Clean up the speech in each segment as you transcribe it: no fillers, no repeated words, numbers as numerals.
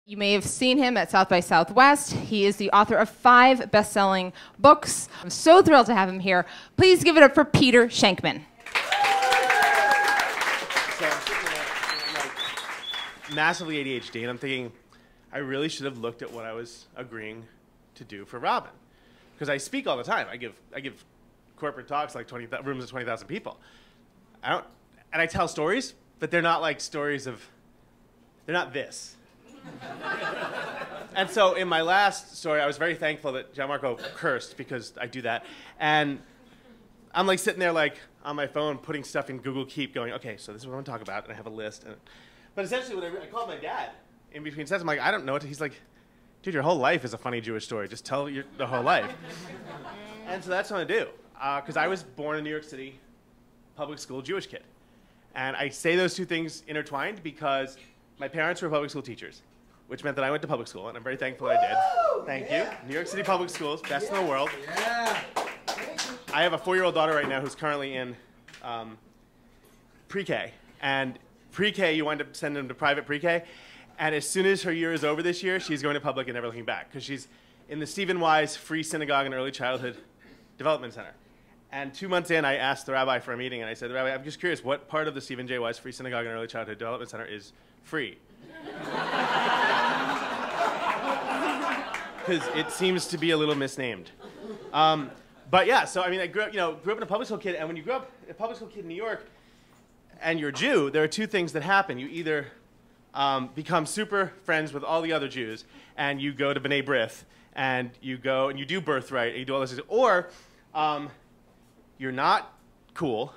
You may have seen him at South by Southwest. He is the author of 5 best-selling books. I'm so thrilled to have him here. Please give it up for Peter Shankman. So I'm sitting there, like, massively ADHD, and I'm thinking, I really should have looked at what I was agreeing to do for Robin. Because I speak all the time. I give corporate talks, like rooms of 20,000 people. And I tell stories, but they're not like stories of, they're not this. And so in my last story, I was very thankful that Gianmarco cursed, because I do that. And I'm like sitting there like on my phone putting stuff in Google Keep going, okay, so this is what I want to talk about, and I have a list. But essentially when I called my dad in between sets, I'm like, I don't know what to, he's like, dude, your whole life is a funny Jewish story. Just tell the whole life. And so that's what I do. Because I was born in New York City, public school Jewish kid. And I say those two things intertwined because my parents were public school teachers, which meant that I went to public school, and I'm very thankful I did. Thank you. New York City public schools, best in the world. Yeah. I have a 4-year-old daughter right now who's currently in pre-K. And pre-K, you wind up sending them to private pre-K. And as soon as her year is over this year, she's going to public and never looking back, because she's in the Stephen Wise Free Synagogue and Early Childhood Development Center. And 2 months in, I asked the rabbi for a meeting, and I said, Rabbi, I'm just curious, what part of the Stephen J. Wise Free Synagogue and Early Childhood Development Center is free? Because it seems to be a little misnamed. But yeah, so I mean, I grew up in a public school kid, and when you grow up a public school kid in New York, and you're Jew, there are two things that happen. You either become super friends with all the other Jews, and you go to B'nai B'rith, and you go and you do birthright, and you do all those things, or you're not cool,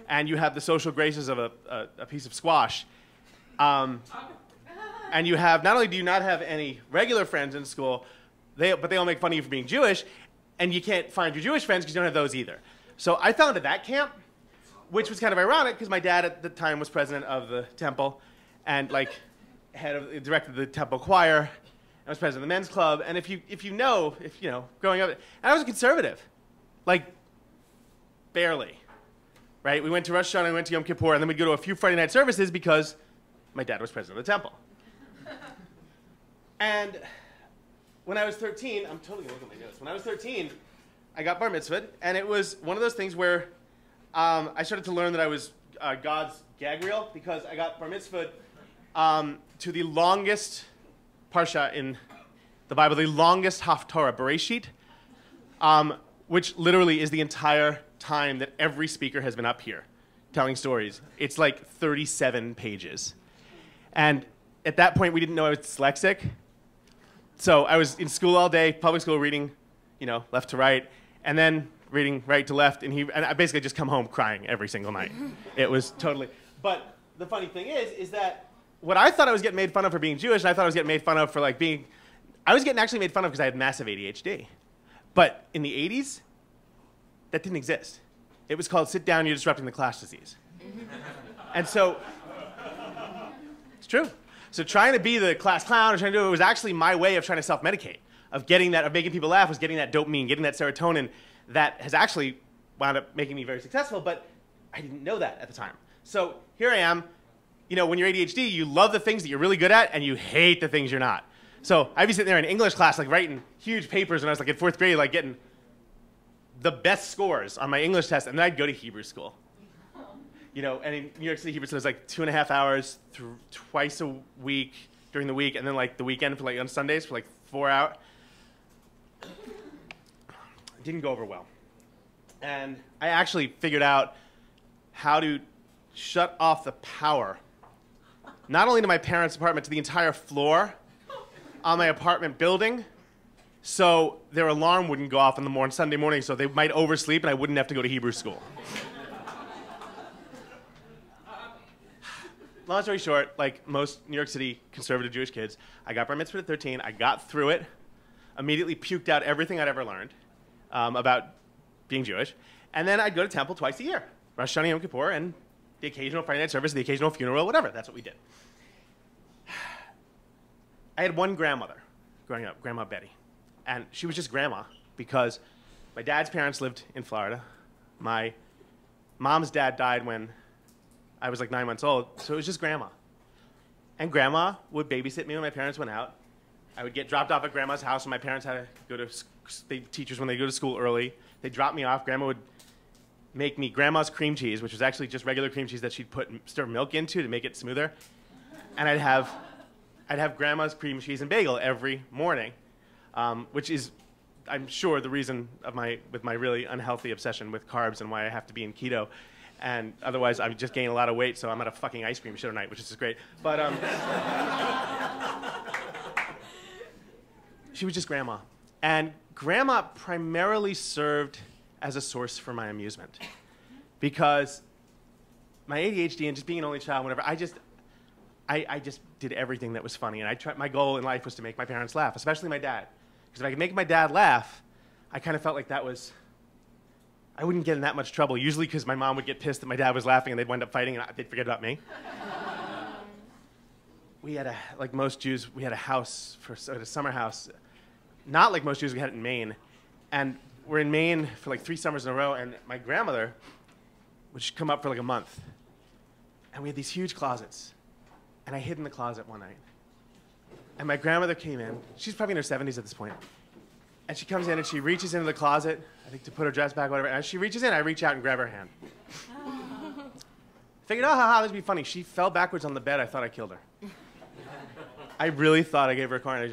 and you have the social graces of a piece of squash. And you have, not only do you not have any regular friends in school, but they all make fun of you for being Jewish, and you can't find your Jewish friends because you don't have those either. So I fell into that camp, which was kind of ironic because my dad at the time was president of the temple, and like directed the temple choir. I was president of the men's club, and if you know, growing up, and I was a conservative, like barely, right? We went to Rosh Hashanah, we went to Yom Kippur, and then we'd go to a few Friday night services because my dad was president of the temple. And when I was 13, I'm totally gonna look at my notes. When I was 13, I got bar mitzvahed, and it was one of those things where I started to learn that I was God's gag reel, because I got bar mitzvahed to the longest parsha in the Bible, the longest Haftorah, Bereshit, which literally is the entire time that every speaker has been up here telling stories. It's like 37 pages. And at that point, we didn't know I was dyslexic. So I was in school all day, public school, reading, left to right, and then reading right to left, and I basically just come home crying every single night. It was totally. But the funny thing is that what I thought I was getting made fun of for being Jewish, and I thought I was getting made fun of for like being, I was getting actually made fun of because I had massive ADHD. But in the 80s, that didn't exist. It was called sit down, you're disrupting the class disease. And so, it's true. So trying to be the class clown or trying to do it was actually my way of trying to self-medicate, of making people laugh, was getting that dopamine, getting that serotonin that has actually wound up making me very successful, but I didn't know that at the time. So here I am, when you're ADHD, you love the things that you're really good at and you hate the things you're not. So I'd be sitting there in English class, like writing huge papers when I was like in 4th grade, like getting the best scores on my English test, and then I'd go to Hebrew school. And in New York City, Hebrew school was like 2.5 hours twice a week during the week, and then like the weekend for like on Sundays for like 4 hours. It didn't go over well. And I actually figured out how to shut off the power, not only to my parents' apartment, to the entire floor on my apartment building, so their alarm wouldn't go off in the Sunday morning, so they might oversleep and I wouldn't have to go to Hebrew school. Long story short, like most New York City conservative Jewish kids, I got bar mitzvah at 13, I got through it, immediately puked out everything I'd ever learned about being Jewish, and then I'd go to temple twice a year, Rosh Hashanah, Yom Kippur, and the occasional Friday night service, the occasional funeral, whatever, that's what we did. I had one grandmother growing up, Grandma Betty, and she was just grandma because my dad's parents lived in Florida. My mom's dad died when I was like 9 months old, so it was just grandma. And Grandma would babysit me when my parents went out. I would get dropped off at Grandma's house when my parents had to go to teachers when they go to school early. They'd drop me off. Grandma would make me Grandma's cream cheese, which was actually just regular cream cheese that she'd stir milk into to make it smoother. And I'd have Grandma's cream cheese and bagel every morning, which is, I'm sure, the reason with my really unhealthy obsession with carbs and why I have to be in keto. And otherwise, I would just gain a lot of weight, so I'm at a fucking ice cream show tonight, which is just great. But she was just Grandma. And Grandma primarily served as a source for my amusement. Because my ADHD and just being an only child, whatever, I just did everything that was funny. And my goal in life was to make my parents laugh, especially my dad. Because if I could make my dad laugh, I kind of felt like I wouldn't get in that much trouble, usually because my mom would get pissed that my dad was laughing and they'd wind up fighting and they'd forget about me. We had like most Jews, we had a house, a summer house. Not like most Jews, we had it in Maine. And we're in Maine for like 3 summers in a row, and my grandmother would come up for like a month. And we had these huge closets. And I hid in the closet one night. And my grandmother came in. She's probably in her 70s at this point. And she comes in and she reaches into the closet, I think to put her dress back, whatever. And as she reaches in, I reach out and grab her hand. Figured, oh, haha, this would be funny. She fell backwards on the bed. I thought I killed her. I really thought I gave her a car.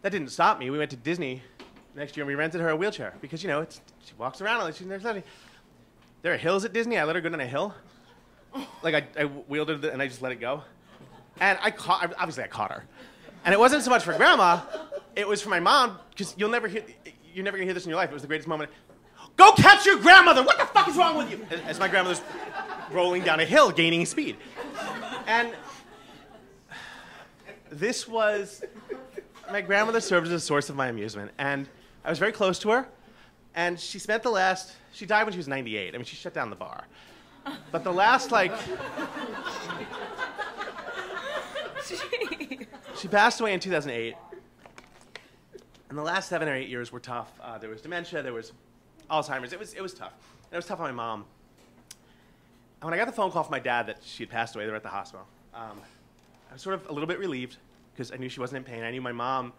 That didn't stop me. We went to Disney next year and we rented her a wheelchair because, you know, she walks around and she's never studying. There are hills at Disney. I let her go down a hill. Like I wheeled her and I just let it go. And obviously I caught her. And it wasn't so much for Grandma, it was for my mom, because you're never gonna hear this in your life. It was the greatest moment. Go catch your grandmother! What the fuck is wrong with you? As my grandmother's rolling down a hill, gaining speed. And my grandmother served as a source of my amusement. And I was very close to her. And she died when she was 98. I mean, she shut down the bar. But the last, she passed away in 2008. And the last 7 or 8 years were tough. There was dementia, there was Alzheimer's. It was tough. And it was tough on my mom. And when I got the phone call from my dad that she had passed away, they were at the hospital, I was sort of a little bit relieved because I knew she wasn't in pain. I knew my mom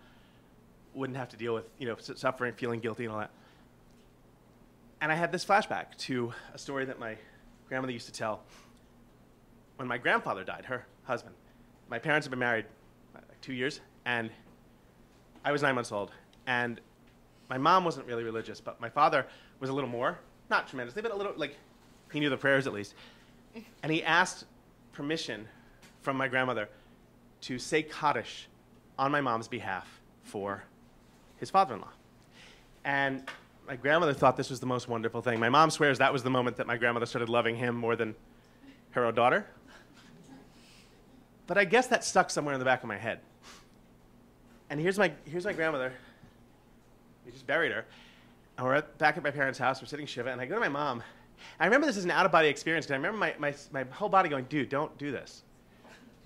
wouldn't have to deal with, suffering, feeling guilty and all that. And I had this flashback to a story that my grandmother used to tell when my grandfather died, her husband. My parents had been married like 2 years, and I was 9 months old. And my mom wasn't really religious, but my father was a little more, not tremendously, but a little, he knew the prayers at least. And he asked permission from my grandmother to say Kaddish on my mom's behalf for his father-in-law. And my grandmother thought this was the most wonderful thing. My mom swears that was the moment that my grandmother started loving him more than her own daughter. But I guess that stuck somewhere in the back of my head. And here's my grandmother. We just buried her. And we're back at my parents' house. We're sitting Shiva, and I go to my mom. I remember this as an out-of-body experience, because I remember my whole body going, dude, don't do this.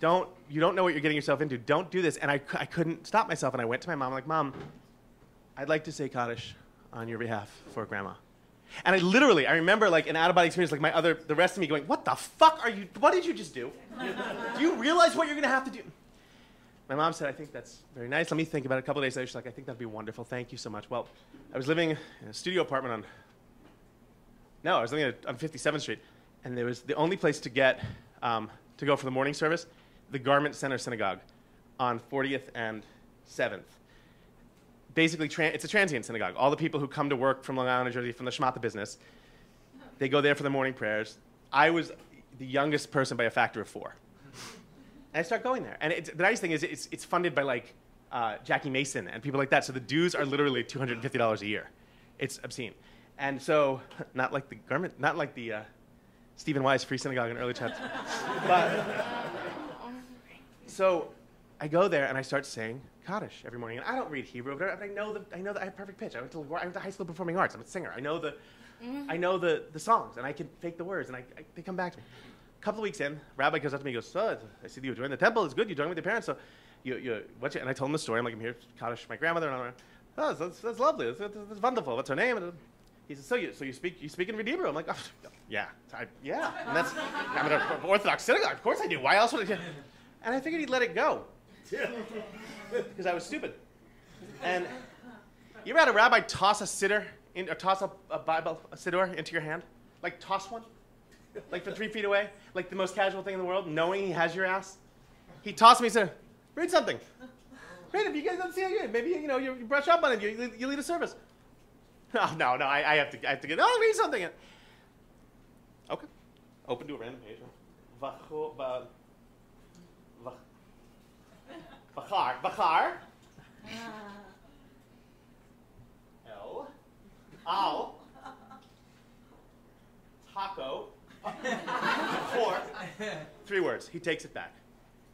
You don't know what you're getting yourself into. Don't do this. And I couldn't stop myself, and I went to my mom, like, Mom, I'd like to say Kaddish on your behalf for Grandma. And I remember an out-of-body experience, the rest of me going, what the fuck what did you just do? Do you realize what you're going to have to do? My mom said, I think that's very nice. Let me think about it. A couple of days later, she's like, I think that'd be wonderful. Thank you so much. Well, I was living in a studio apartment I was living on 57th Street, and there was the only place to get, to go for the morning service, the Garment Center Synagogue on 40th and 7th. Basically, it's a transient synagogue. All the people who come to work from Long Island, New Jersey, from the Shmata business, they go there for the morning prayers. I was the youngest person by a factor of 4. And I start going there. And the nice thing is it's funded by Jackie Mason and people like that. So the dues are literally $250 a year. It's obscene. And so, not like the Stephen Wise Free Synagogue in early chapters. But, so I go there and I start saying Kaddish every morning. And I don't read Hebrew, but I know that I have perfect pitch. I went to high school performing arts. I'm a singer. I know the songs, and I can fake the words, and they come back to me. A couple of weeks in, Rabbi goes up to me and goes, so I see you joined the temple. It's good. You joined with your parents. So and I told him the story. I'm like, I'm here, Kaddish, my grandmother. And I'm like, oh, that's lovely. That's wonderful. What's her name? And he says, so you speak in Hebrew? I'm like, oh, yeah. Yeah. And I'm in an Orthodox synagogue. Of course I do. Why else would I? And I figured he'd let it go. Because I was stupid. And you ever had a rabbi toss a siddur, or toss a Bible, a siddur into your hand? Like toss one? Like from 3 feet away? Like the most casual thing in the world, knowing he has your ass? He tossed me and said, read something. Read it, if you guys don't see it, maybe you brush up on it, you lead a service. No, I have to get, read something. Okay. Open to a random page. Behar. Al. Taco. 4. 3 words. He takes it back.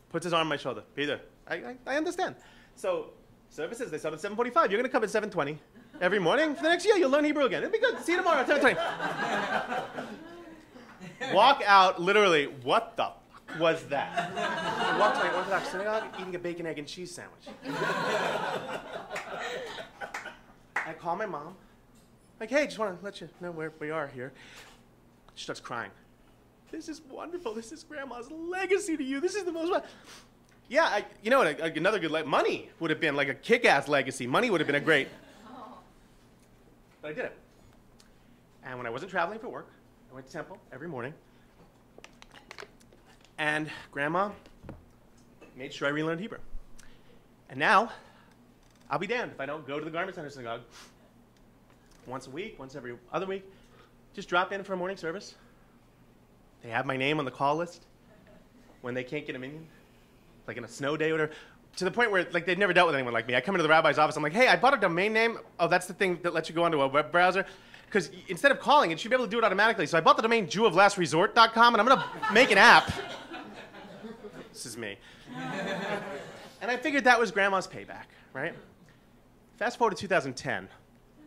Puts his arm on my shoulder. Peter, I understand. So, services, they start at 7:45. You're going to come at 7:20 every morning. For the next year, you'll learn Hebrew again. It'll be good. See you tomorrow at 7:20. Walk out, literally, what the fuck was that? I walked to my Orthodox synagogue eating a bacon, egg, and cheese sandwich. I call my mom. Like, hey, just want to let you know where we are here. She starts crying. This is wonderful. This is Grandma's legacy to you. This is the most fun. Yeah, you know what? Another good money would have been like a kick-ass legacy. Money would have been a great. But I did it. And when I wasn't traveling for work, I went to temple every morning. And Grandma made sure I relearned Hebrew. And now, I'll be damned if I don't go to the Garment Center synagogue once a week, once every other week. Just drop in for a morning service. They have my name on the call list when they can't get a minyan, like in a snow day or whatever, to the point where like they've never dealt with anyone like me. I come into the rabbi's office, I'm like, hey, I bought a domain name. Oh, that's the thing that lets you go onto a web browser. Because instead of calling, it should be able to do it automatically. So I bought the domain jewoflastresort.com, and I'm going to make an app. This is me. And I figured that was Grandma's payback, right? Fast forward to 2010.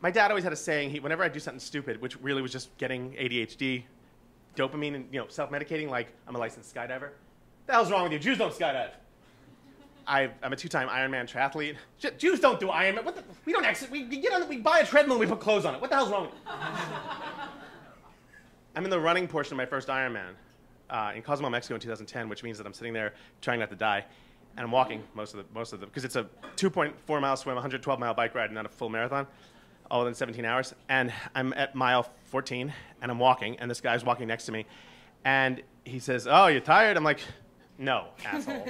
My dad always had a saying, whenever I do something stupid, which really was just getting ADHD, dopamine, and self-medicating, like I'm a licensed skydiver. What the hell's wrong with you? Jews don't skydive. I'm a 2-time Ironman triathlete. Jews don't do Ironman. We don't exit. We get on. We buy a treadmill and we put clothes on it. What the hell's wrong with you? I'm in the running portion of my first Ironman in Cozumel, Mexico in 2010, which means that I'm sitting there trying not to die, and I'm walking most of the because it's a 2.4 mile swim, 112 mile bike ride, and not a full marathon, all within 17 hours. And I'm at mile 14, and I'm walking, and this guy's walking next to me, and he says, "Oh, you're tired?" I'm like, "No, asshole."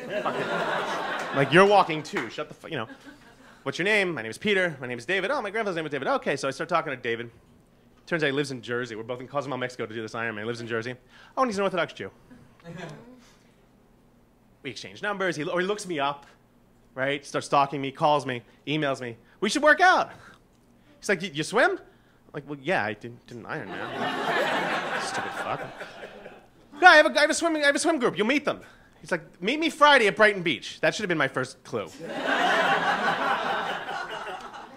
Like, you're walking too. Shut the fuck, What's your name? My name is Peter. My name is David. Oh, my grandfather's name was David. Okay, so I start talking to David. Turns out he lives in Jersey. We're both in Cozumel, Mexico to do this Ironman. He lives in Jersey. Oh, and he's an Orthodox Jew. We exchange numbers. He looks me up, right? Starts stalking me, calls me, emails me. We should work out. He's like, you swim? I'm like, well, yeah, I did an Ironman. Stupid fuck. No, I have a swim group. You'll meet them. He's like, meet me Friday at Brighton Beach. That should have been my first clue.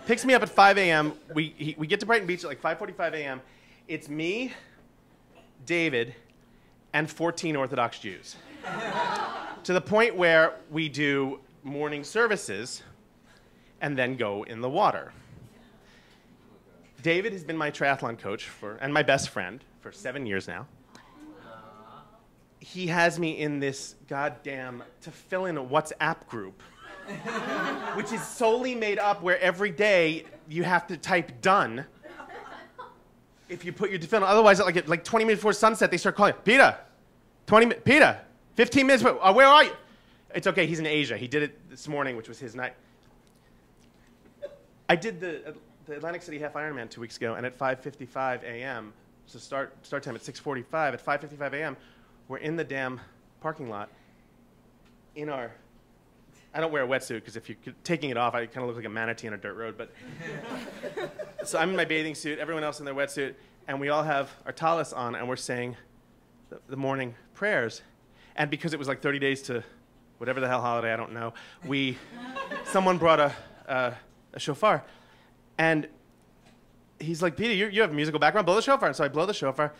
Picks me up at 5 a.m. We get to Brighton Beach at like 5:45 a.m. It's me, David, and 14 Orthodox Jews. To the point where we do morning services and then go in the water. David has been my triathlon coach and my best friend for 7 years now. He has me in this goddamn to fill in a WhatsApp group, which is solely made up where every day you have to type done if you put your to fill in. Otherwise, at like 20 minutes before sunset, they start calling, Peter, 15 minutes, where are you? It's okay, he's in Asia. He did it this morning, which was his night. I did the Atlantic City Half Ironman 2 weeks ago, and at 5:55 a.m., so start time at 6:45, at 5:55 a.m., we're in the damn parking lot in our, I don't wear a wetsuit because if you're taking it off, I kind of look like a manatee on a dirt road, but so I'm in my bathing suit, everyone else in their wetsuit, and we all have our talis on, and we're saying the morning prayers. And because it was like 30 days to whatever the hell holiday, I don't know, someone brought a shofar, and he's like, Peter, you have a musical background, blow the shofar. And so I blow the shofar.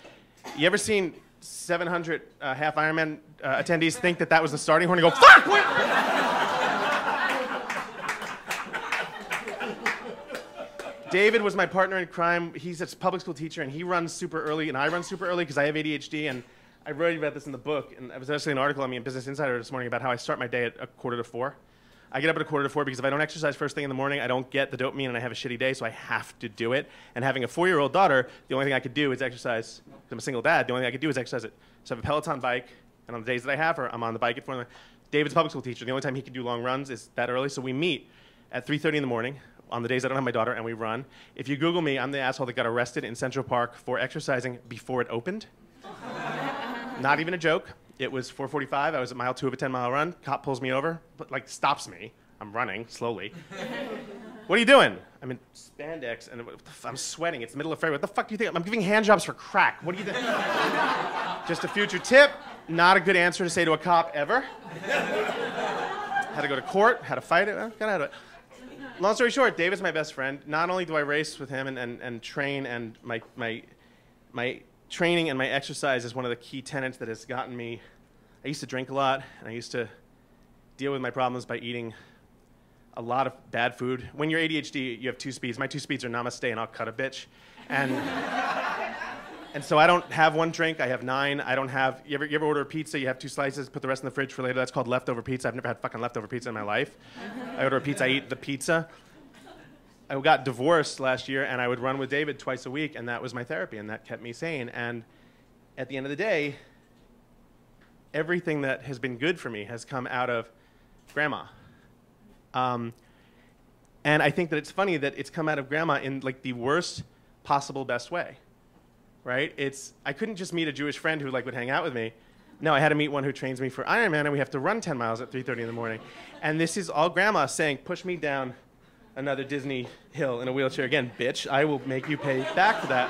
You ever seen 700 half Ironman attendees think that was the starting horn and go, fuck! Wait! David was my partner in crime. He's a public school teacher, and he runs super early, and I run super early because I have ADHD, and I wrote about this in the book, and I was actually an article on me in Business Insider this morning about how I start my day at 3:45. I get up at 3:45 because if I don't exercise first thing in the morning, I don't get the dopamine and I have a shitty day, so I have to do it. And having a 4-year-old daughter, the only thing I could do is exercise. Because I'm a single dad, the only thing I could do is exercise it. So I have a Peloton bike, and on the days that I have her, I'm on the bike at 4. David's a public school teacher. The only time he can do long runs is that early, so we meet at 3:30 in the morning on the days I don't have my daughter, and we run. If you Google me, I'm the asshole that got arrested in Central Park for exercising before it opened. Not even a joke. It was 4:45. I was at mile 2 of a 10-mile run. Cop pulls me over, but like stops me. I'm running slowly. What are you doing? I'm in spandex and I'm sweating. It's the middle of February. What the fuck do you think? I'm giving hand jobs for crack. What do you think? Just a future tip. Not a good answer to say to a cop ever. Had to go to court. Had to fight it. Got out of it. Long story short, David's my best friend. Not only do I race with him and train, and my training and my exercise is one of the key tenets that has gotten me. I used to drink a lot, and I used to deal with my problems by eating a lot of bad food. When you're ADHD, you have 2 speeds. My 2 speeds are namaste and I'll cut a bitch. And so I don't have 1 drink, I have 9. I don't have, you ever order a pizza, you have 2 slices, put the rest in the fridge for later. That's called leftover pizza. I've never had fucking leftover pizza in my life. I order a pizza, I eat the pizza. I got divorced last year and I would run with David twice a week, and that was my therapy, and that kept me sane. And at the end of the day, everything that has been good for me has come out of Grandma. And I think that it's funny that it's come out of Grandma in like the worst possible best way, right? I couldn't just meet a Jewish friend who like would hang out with me. No, I had to meet one who trains me for Ironman, and we have to run 10 miles at 3:30 in the morning. And this is all Grandma saying, push me down another Disney hill in a wheelchair again, bitch. I will make you pay back for that.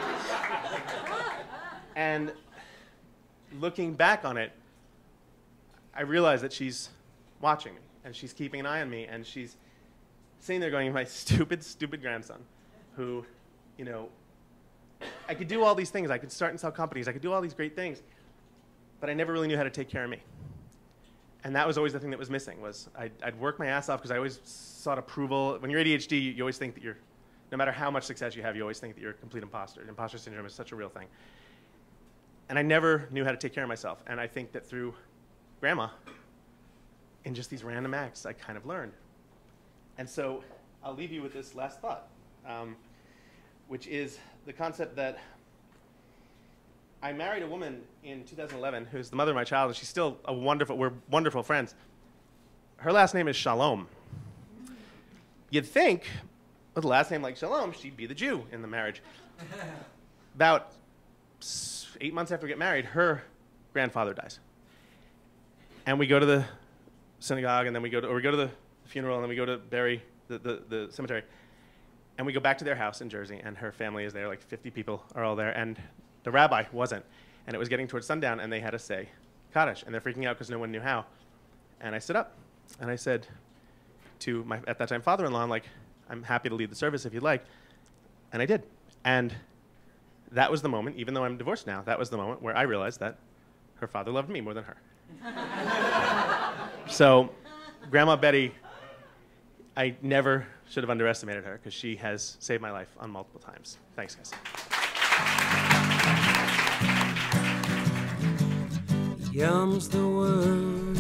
And looking back on it, I realize that she's watching me, and she's keeping an eye on me, and she's sitting there going, my stupid, stupid grandson, who, you know, I could do all these things. I could start and sell companies. I could do all these great things, but I never really knew how to take care of me. And that was always the thing that was missing, was I'd work my ass off because I always sought approval. When you're ADHD, you always think that you're, no matter how much success you have, you always think that you're a complete imposter. Imposter syndrome is such a real thing. And I never knew how to take care of myself. And I think that through Grandma, in just these random acts, I kind of learned. And so I'll leave you with this last thought, which is the concept that I married a woman in 2011 who's the mother of my child, and she's still we're wonderful friends. Her last name is Shalom. You'd think, with a last name like Shalom, she'd be the Jew in the marriage. About 8 months after we get married, her grandfather dies. And we go to the synagogue, and then we go to the funeral, and then we go to bury the cemetery. And we go back to their house in Jersey, and her family is there, like 50 people are all there, and the rabbi wasn't. And it was getting towards sundown, and they had to say Kaddish, and they're freaking out because no one knew how. And I stood up, and I said to my, at that time, father-in-law, I'm like, I'm happy to lead the service if you'd like. And I did. And that was the moment, even though I'm divorced now, that was the moment where I realized that her father loved me more than her. So, Grandma Betty, I never should have underestimated her because she has saved my life on multiple times. Thanks, guys. Yum's the word.